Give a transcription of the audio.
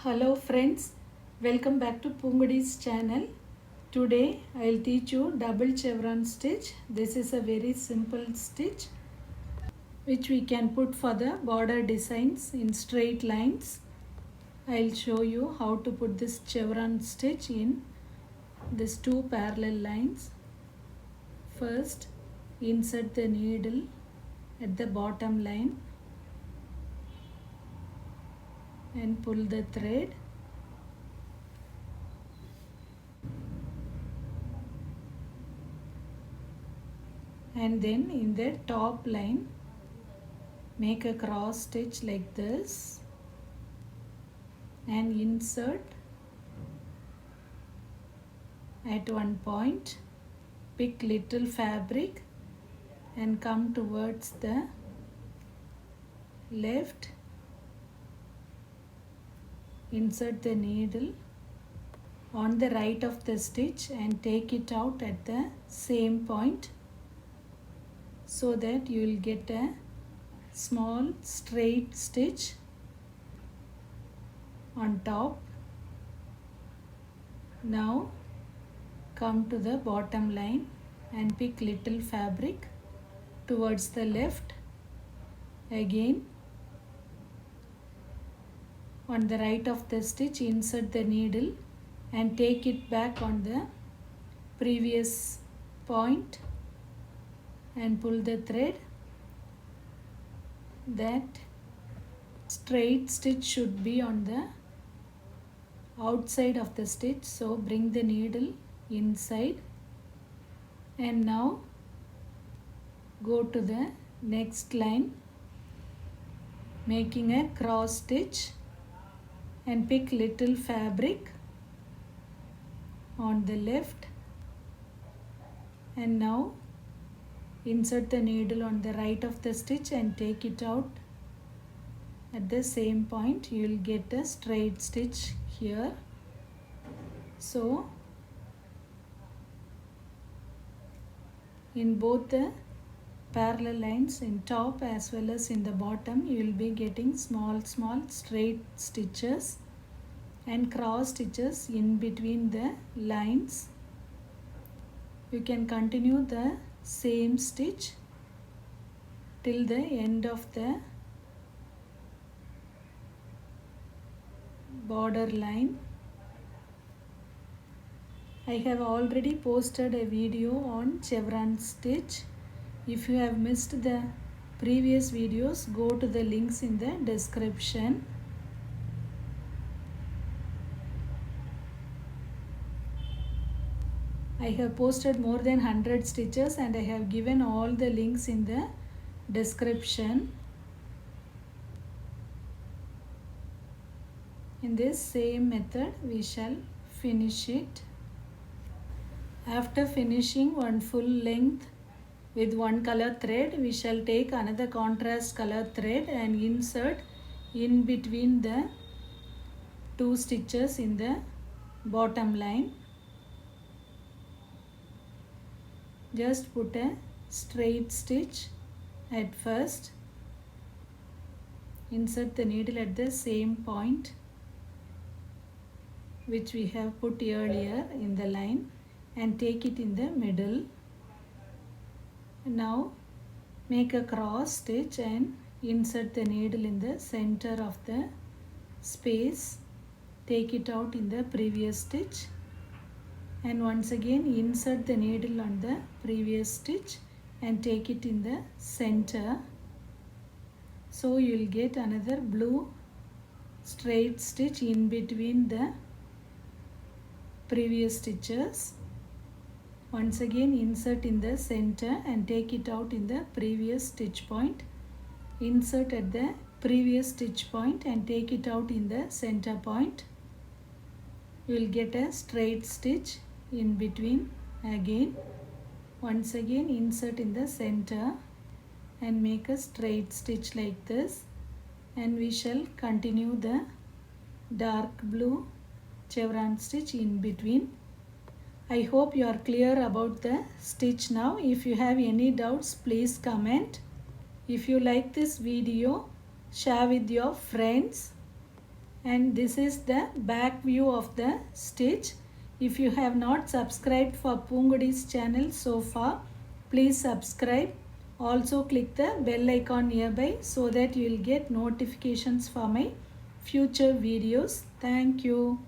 Hello friends, welcome back to Poongodi's channel. Today I'll teach you double chevron stitch. This is a very simple stitch which we can put for the border designs in straight lines. I'll show you how to put this chevron stitch in these two parallel lines. First, insert the needle at the bottom line and pull the thread. And then in the top line, make a cross stitch like this and insert at one point. Pick little fabric and come towards the left. Insert the needle on the right of the stitch and take it out at the same point so that you will get a small straight stitch on top. Now come to the bottom line and pick little fabric towards the left. Again, on the right of the stitch, insert the needle and take it back on the previous point and pull the thread. That straight stitch should be on the outside of the stitch, so bring the needle inside and now go to the next line, making a cross stitch and pick little fabric on the left and now insert the needle on the right of the stitch and take it out at the same point. You will get a straight stitch here. So in both the parallel lines, in top as well as in the bottom, you will be getting small straight stitches and cross stitches in between the lines. You can continue the same stitch till the end of the border line. I have already posted a video on chevron stitch. If you have missed the previous videos, go to the links in the description. I have posted more than 100 stitches and I have given all the links in the description. In this same method, we shall finish it. After finishing one full length with one color thread, we shall take another contrast color thread and insert in between the two stitches in the bottom line. Just put a straight stitch at first. Insert the needle at the same point which we have put earlier in the line and take it in the middle. Now make a cross stitch and insert the needle in the center of the space. Take it out in the previous stitch and once again insert the needle on the previous stitch and take it in the center. So you will get another blue straight stitch in between the previous stitches. Once again insert in the center and take it out in the previous stitch point. Insert at the previous stitch point and take it out in the center point. You will get a straight stitch in between. Again, once again insert in the center and make a straight stitch like this, and we shall continue the dark blue chevron stitch in between. I hope you are clear about the stitch now. If you have any doubts, please comment. If you like this video, share with your friends and this is the back view of the stitch. If you have not subscribed for Poongodi's channel so far, please subscribe. Also click the bell icon nearby so that you will get notifications for my future videos. Thank you.